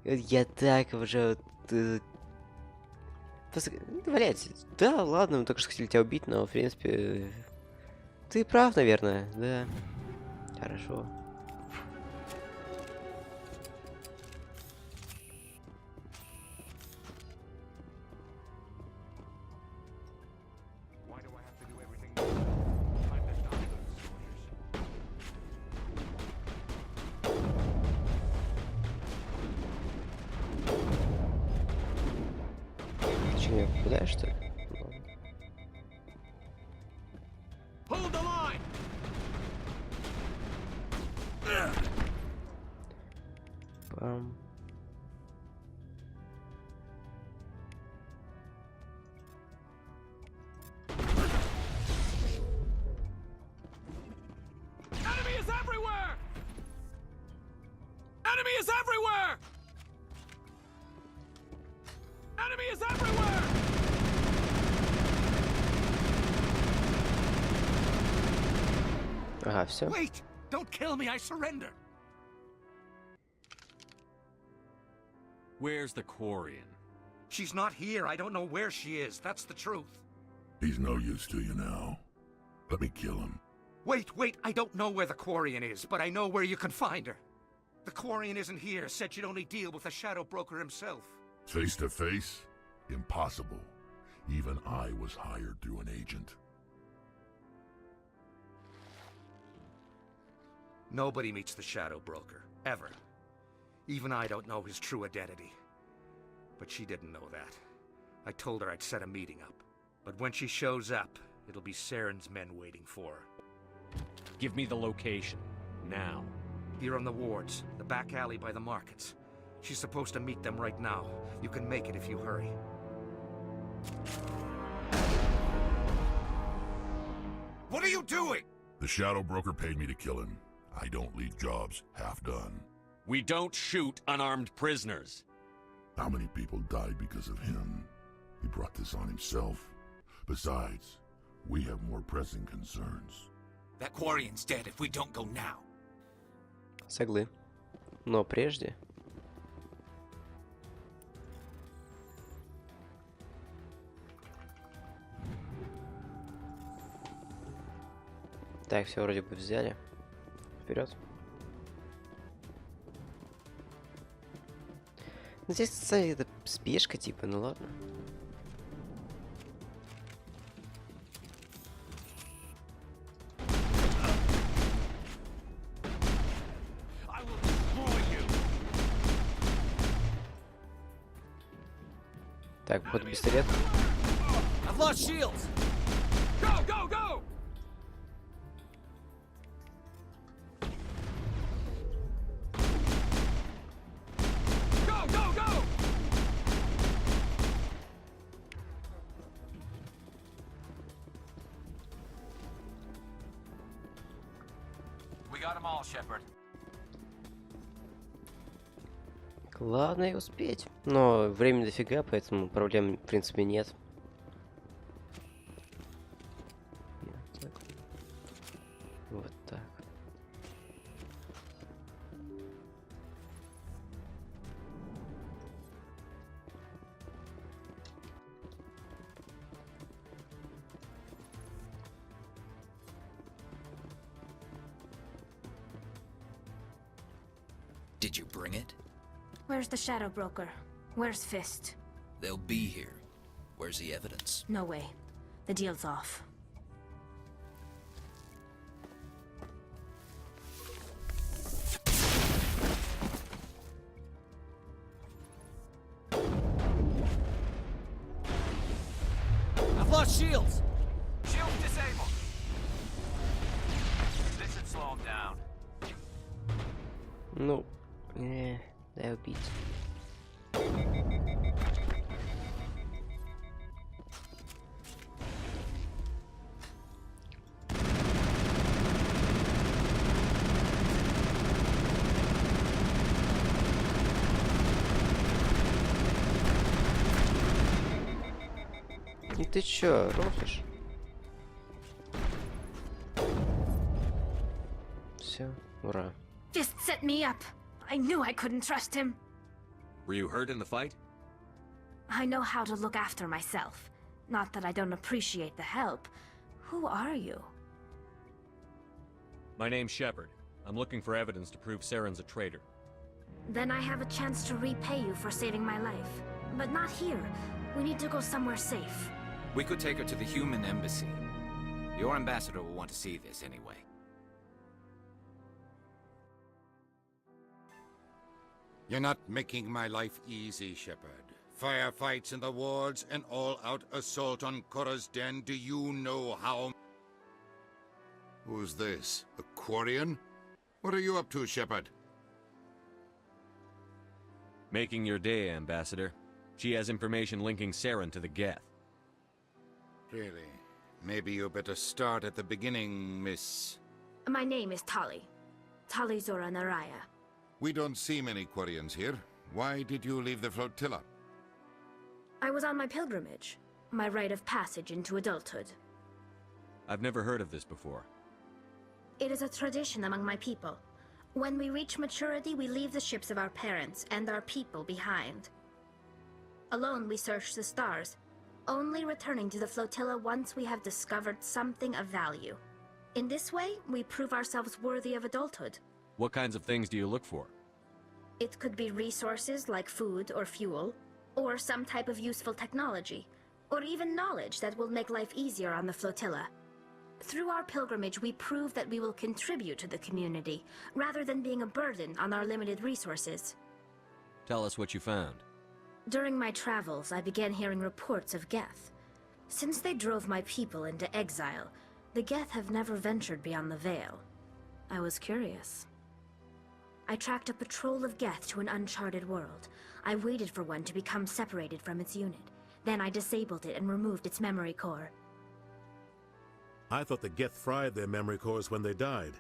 Я так обожаю. Валяйте. Да, ладно, мы только что хотели тебя убить, но в принципе... Ты прав, наверное, да. Хорошо. Куда что ли? Пам. Enemy is everywhere! Enemy is everywhere! Enemy is everywhere! Ага, все. Wait! Don't kill me, I surrender! Where's the Quarian? She's not here. I don't know where she is. That's the truth. He's no use to you now. Let me kill him. Wait. I don't know where the Quarian is, but I know where you can find her. The Quarian isn't here. Said she'd only deal with the Shadow Broker himself. Face to face? Impossible. Even I was hired through an agent. Nobody meets the Shadow Broker, ever. Even I don't know his true identity. But she didn't know that. I told her I'd set a meeting up. But when she shows up, it'll be Saren's men waiting for her. Give me the location. Now. Here on the wards, the back alley by the markets. She's supposed to meet them right now. You can make it if you hurry. What are you doing? The Shadow Broker paid me to kill him. I don't leave jobs half done. We don't shoot unarmed prisoners. How many people died because of him? He brought this on himself. Besides, we have more pressing concerns. That Quarian's dead if we don't go now. Соглы. Но прежде... Так, все вроде бы взяли. Вперед. Ну, здесь, кстати, это спешка, типа, ну ладно. Так, походу пистолет. I've lost shields. Go! We got them all, Shepard. Главное успеть. Но времени дофига, поэтому проблем в принципе нет. Did you bring it? Where's the Shadow Broker? Where's Fist? They'll be here. Where's the evidence? No way. The deal's off. I've lost shields! Shield disabled! This should slow him down. Ну, дай убить. И ты чё, рофлишь? Все, ура. Fist set me up. I knew I couldn't trust him. Were you hurt in the fight? I know how to look after myself. Not that I don't appreciate the help. Who are you? My name's Shepard. I'm looking for evidence to prove Saren's a traitor. Then I have a chance to repay you for saving my life. But not here. We need to go somewhere safe. We could take her to the human embassy. Your ambassador will want to see this anyway. You're not making my life easy, Shepard. Firefights in the wards, an all-out assault on Korra's den. Do you know how... Who's this? A Quarian? What are you up to, Shepard? Making your day, Ambassador. She has information linking Saren to the Geth. Really? Maybe you better start at the beginning, Miss... My name is Tali. Tali Zora Naraya. We don't see many Quarians here. Why did you leave the flotilla? I was on my pilgrimage. My rite of passage into adulthood. I've never heard of this before. It is a tradition among my people. When we reach maturity, we leave the ships of our parents and our people behind. Alone, we search the stars, only returning to the flotilla once we have discovered something of value. In this way, we prove ourselves worthy of adulthood. What kinds of things do you look for? It could be resources like food or fuel, or some type of useful technology, or even knowledge that will make life easier on the flotilla. Through our pilgrimage, we prove that we will contribute to the community, rather than being a burden on our limited resources. Tell us what you found. During my travels, I began hearing reports of Geth. Since they drove my people into exile, the Geth have never ventured beyond the Veil. I was curious. I tracked a patrol of Geth to an uncharted world. I waited for one to become separated from its unit. Then I disabled it and removed its memory core. I thought the Geth fried their memory cores when they died.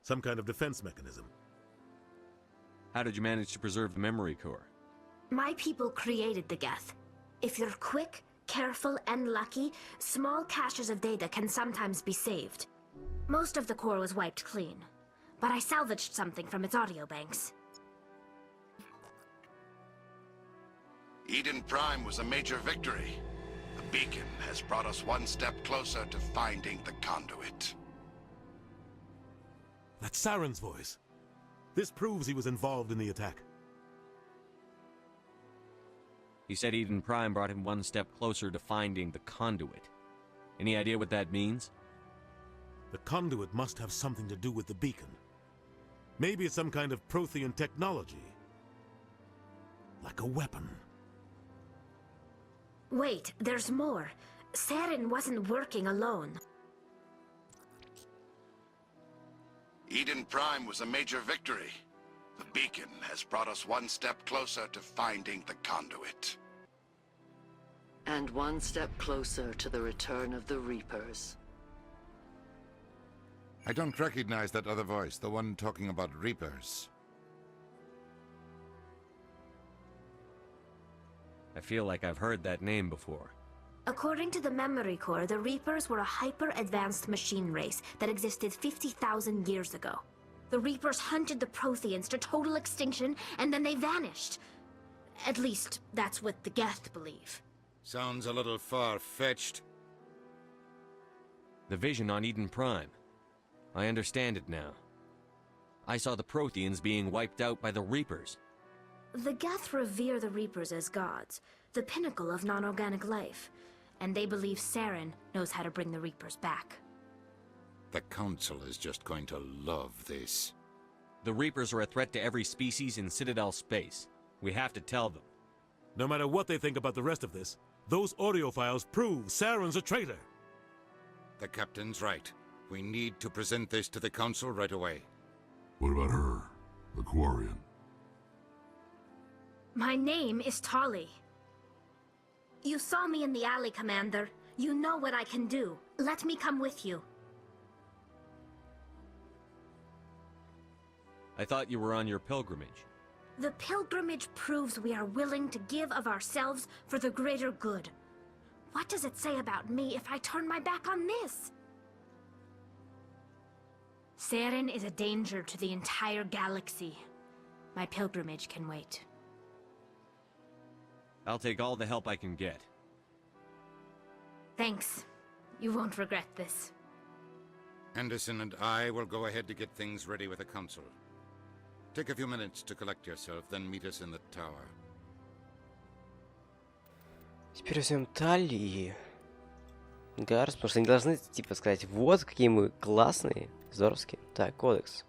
Some kind of defense mechanism. How did you manage to preserve the memory core? My people created the Geth. If you're quick, careful, and lucky, small caches of data can sometimes be saved. Most of the core was wiped clean, but I salvaged something from its audio banks. Iden Prime was a major victory. The beacon has brought us one step closer to finding the conduit. That's Saren's voice. This proves he was involved in the attack. He said Iden Prime brought him one step closer to finding the conduit. Any idea what that means? The conduit must have something to do with the beacon. Maybe it's some kind of Prothean technology. Like a weapon. Wait, there's more. Saren wasn't working alone. Iden Prime was a major victory. The beacon has brought us one step closer to finding the conduit. And one step closer to the return of the Reapers. I don't recognize that other voice, the one talking about Reapers. I feel like I've heard that name before. According to the memory core, the Reapers were a hyper-advanced machine race that existed 50,000 years ago. The Reapers hunted the Protheans to total extinction, and then they vanished. At least, that's what the Geth believe. Sounds a little far-fetched. The vision on Iden Prime. I understand it now. I saw the Protheans being wiped out by the Reapers. The Geth revere the Reapers as gods, the pinnacle of non-organic life, and they believe Saren knows how to bring the Reapers back. The Council is just going to love this. The Reapers are a threat to every species in Citadel space. We have to tell them. No matter what they think about the rest of this, those audio files prove Saren's a traitor. The Captain's right. We need to present this to the Council right away. What about her, the Quarian? My name is Tali. You saw me in the alley, Commander. You know what I can do. Let me come with you. I thought you were on your pilgrimage. The pilgrimage proves we are willing to give of ourselves for the greater good. What does it say about me if I turn my back on this? Saren is a danger to the entire galaxy. My pilgrimage can wait. I'll take all the help I can get. Thanks. You won't regret this. Anderson and I will go ahead to get things ready with the Council. Take a few minutes to collect yourself, then meet us in the tower. Теперь возьмем Тали и Гарс, потому что они должны, типа, сказать, вот, какие мы классные, здоровские. Так, кодекс.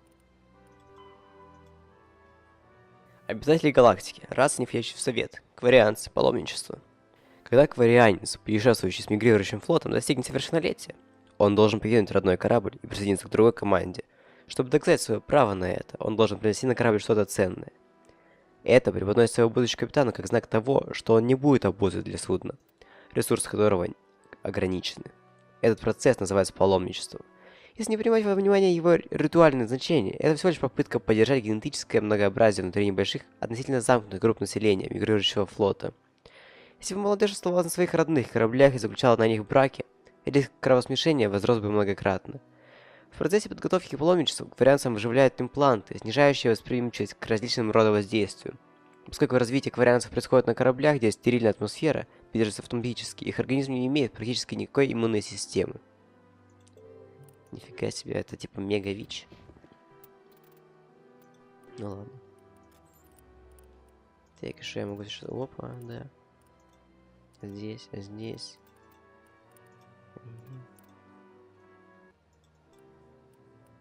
Обитатели галактики, раса, не входящая в совет, кварианцы, паломничество. Когда кварианец, путешествующий с мигрирующим флотом, достигнет совершеннолетия, он должен покинуть родной корабль и присоединиться к другой команде. Чтобы доказать свое право на это, он должен принести на корабль что-то ценное. Это преподносится его будущему капитану как знак того, что он не будет обузой для судна, ресурсы которого ограничены. Этот процесс называется паломничеством. Если не принимать во внимание его ритуальное значение, это всего лишь попытка поддержать генетическое многообразие внутри небольших, относительно замкнутых групп населения мигрирующего флота. Если бы молодежь оставалась на своих родных кораблях и заключала на них браки, риск кровосмешения возрос бы многократно. В процессе подготовки к паломничеству к кварианцам выживляют импланты, снижающие восприимчивость к различным родам воздействию. Поскольку развитие кварианцев происходит на кораблях, где стерильная атмосфера поддерживается автоматически, их организм не имеет практически никакой иммунной системы. Нифига себе, это типа мега-ВИЧ. Ну ладно. Так, что я могу сейчас... Опа, да. Здесь, а здесь.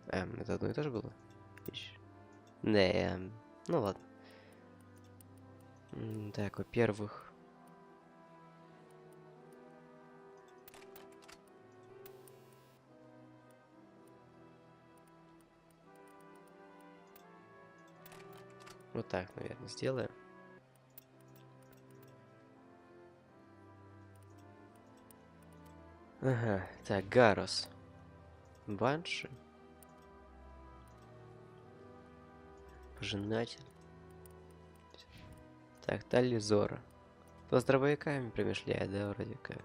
Это одно и то же было? Да, ну ладно. Так, во-первых... Вот так, наверное, сделаем. Ага, так, Гарос. Банши. Пожинатель. Так, Тали Зора. То с дробовиками промышляет, да, вроде как.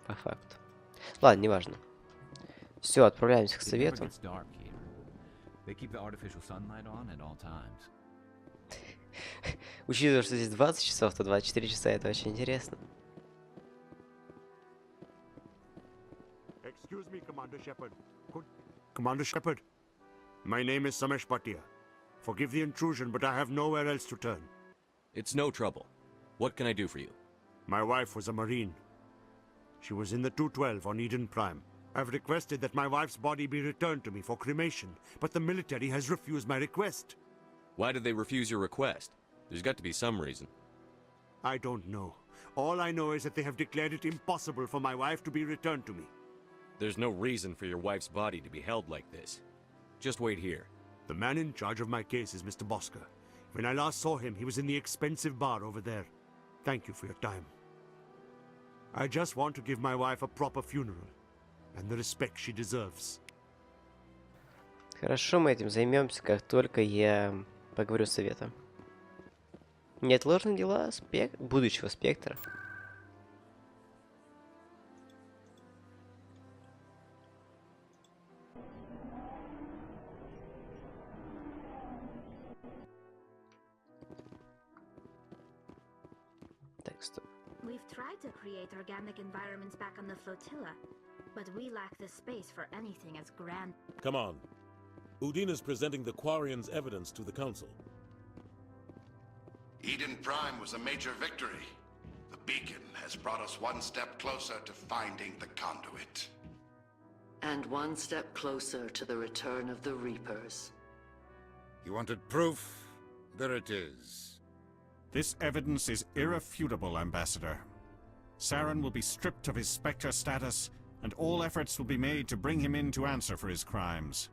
По факту. Ладно, неважно. Все, отправляемся к совету. Учитывая, что здесь 20 часов, то 24 часа это очень интересно. Excuse me, Commander Shepard. Commander Shepard, my name is Samesh Bhatia. Forgive the intrusion, but I have nowhere else to turn. It's no trouble. What can I do for you? My wife was a Marine. She was in the 212 on Iden Prime. I've requested that my wife's body be returned to me for cremation, but the military has refused my request. Why did they refuse your request? There's got to be some reason. I don't know. All I know is that they have declared it impossible for my wife to be returned to me. There's no reason for your wife's body to be held like this. Just wait here. The man in charge of my case is Mr. Bosker. When I last saw him, he was in the expensive bar over there. Thank you for your time. I just want to give my wife a proper funeral, and the respect she deserves. Хорошо, мы этим займемся, как только я поговорю с советом. Неотложные дела будущего спектра. Так, стоп. We've tried to create organic environments back on the flotilla, but we lack the space for anything as grand. Come on. Udina's presenting the Quarian's evidence to the Council. Iden Prime was a major victory. The beacon has brought us one step closer to finding the conduit. And one step closer to the return of the Reapers. You wanted proof? There it is. This evidence is irrefutable, Ambassador. Saren will be stripped of his Spectre status, and all efforts will be made to bring him in to answer for his crimes.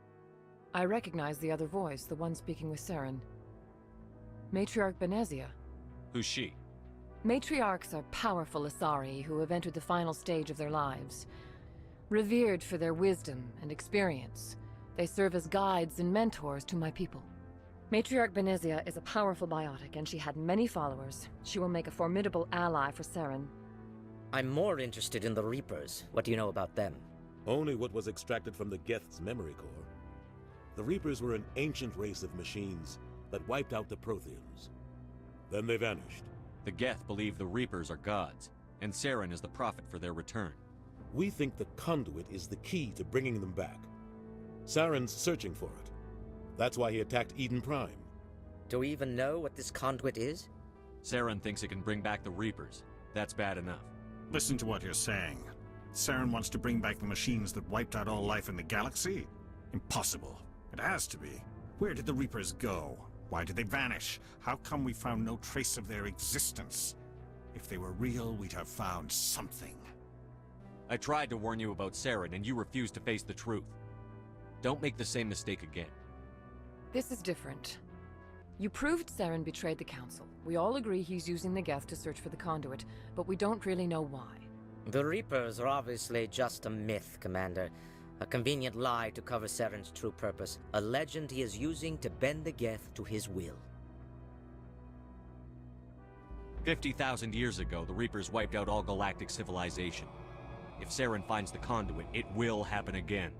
I recognize the other voice, the one speaking with Saren. Matriarch Benezia. Who's she? Matriarchs are powerful Asari who have entered the final stage of their lives. Revered for their wisdom and experience, they serve as guides and mentors to my people. Matriarch Benezia is a powerful biotic, and she had many followers. She will make a formidable ally for Saren. I'm more interested in the Reapers. What do you know about them? Only what was extracted from the Geth's memory core. The Reapers were an ancient race of machines that wiped out the Protheans. Then they vanished. The Geth believe the Reapers are gods, and Saren is the prophet for their return. We think the conduit is the key to bringing them back. Saren's searching for it. That's why he attacked Iden Prime. Do we even know what this conduit is? Saren thinks it can bring back the Reapers. That's bad enough. Listen to what you're saying. Saren wants to bring back the machines that wiped out all life in the galaxy? Impossible. It has to be. Where did the Reapers go? Why did they vanish? How come we found no trace of their existence? If they were real, we'd have found something. I tried to warn you about Saren, and you refused to face the truth. Don't make the same mistake again. This is different. You proved Saren betrayed the Council. We all agree he's using the Geth to search for the conduit, but we don't really know why. The Reapers are obviously just a myth, Commander. A convenient lie to cover Saren's true purpose. A legend he is using to bend the Geth to his will. 50,000 years ago, the Reapers wiped out all galactic civilization. If Saren finds the conduit, it will happen again.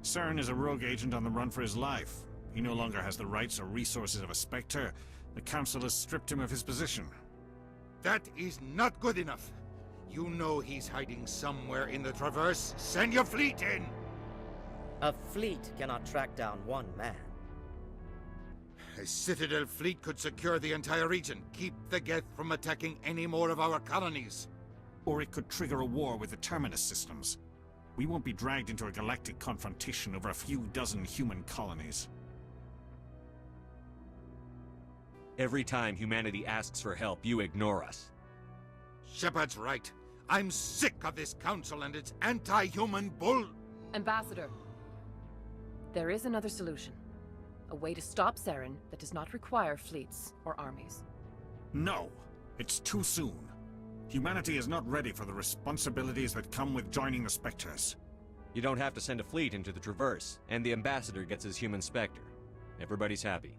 Saren is a rogue agent on the run for his life. He no longer has the rights or resources of a Spectre. The Council has stripped him of his position. That is not good enough. You know he's hiding somewhere in the Traverse. Send your fleet in! A fleet cannot track down one man. A Citadel fleet could secure the entire region, keep the Geth from attacking any more of our colonies. Or it could trigger a war with the Terminus systems. We won't be dragged into a galactic confrontation over a few dozen human colonies. Every time humanity asks for help, you ignore us. Shepard's right. I'm sick of this council and its anti-human bull... Ambassador, there is another solution. A way to stop Saren that does not require fleets or armies. No! It's too soon. Humanity is not ready for the responsibilities that come with joining the Spectres. You don't have to send a fleet into the Traverse, and the Ambassador gets his human Spectre. Everybody's happy.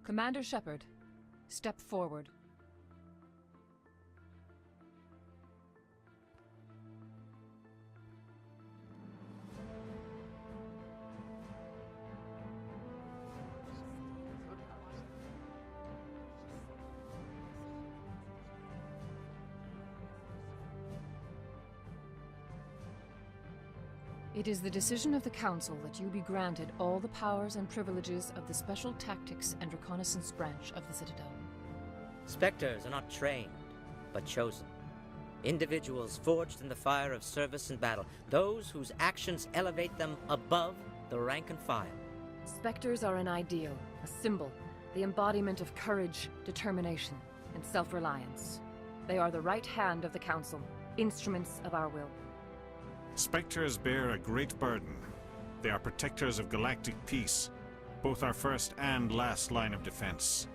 Commander Shepard, step forward. It is the decision of the Council that you be granted all the powers and privileges of the Special Tactics and Reconnaissance Branch of the Citadel. Spectres are not trained, but chosen. Individuals forged in the fire of service and battle, those whose actions elevate them above the rank and file. Spectres are an ideal, a symbol, the embodiment of courage, determination, and self-reliance. They are the right hand of the Council, instruments of our will. Spectres bear a great burden. They are protectors of galactic peace, both our first and last line of defense.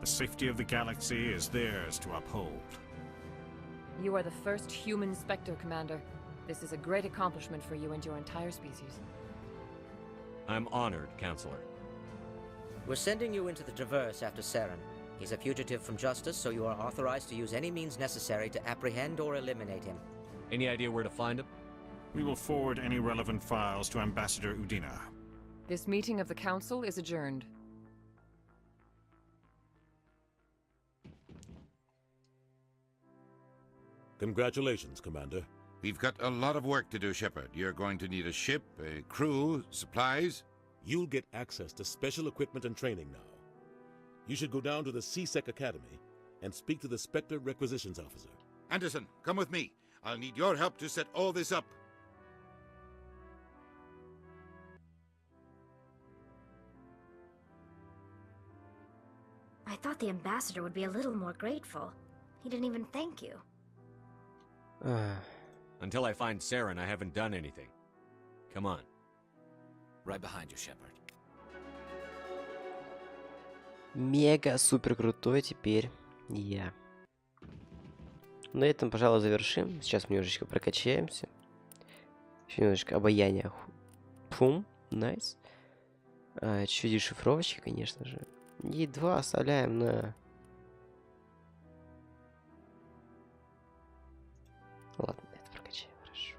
The safety of the galaxy is theirs to uphold. You are the first human Spectre, Commander. This is a great accomplishment for you and your entire species. I'm honored, Counselor. We're sending you into the Traverse after Saren. He's a fugitive from justice, so you are authorized to use any means necessary to apprehend or eliminate him. Any idea where to find him? We will forward any relevant files to Ambassador Udina. This meeting of the Council is adjourned. Congratulations, Commander. We've got a lot of work to do, Shepard. You're going to need a ship, a crew, supplies. You'll get access to special equipment and training now. You should go down to the CSEC Academy and speak to the Spectre Requisitions Officer. Anderson, come with me. I'll need your help to set all this up. I thought the ambassador would be a little more grateful. He didn't even thank you. Until I find Saren, I haven't done anything. Come on. Right behind you, Shepard. Мега супер крутой теперь я. На этом, пожалуй, завершим. Сейчас мы немножечко прокачаемся. Еще немножечко обаяния. Пум, найс. Чуть дешифровочки, конечно же. И 2 оставляем на... Ладно, это прокачаем, хорошо.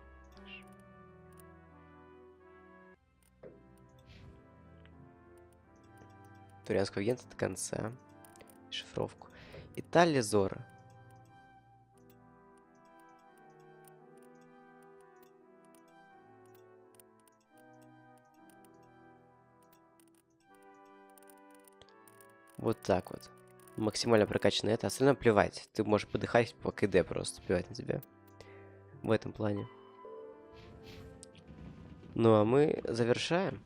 Турианского агента до конца. Шифровку. Италия Зора. Вот так вот. Максимально прокачано это. Остальное плевать. Ты можешь подыхать по КД просто. Плевать на тебя. В этом плане. Ну а мы завершаем.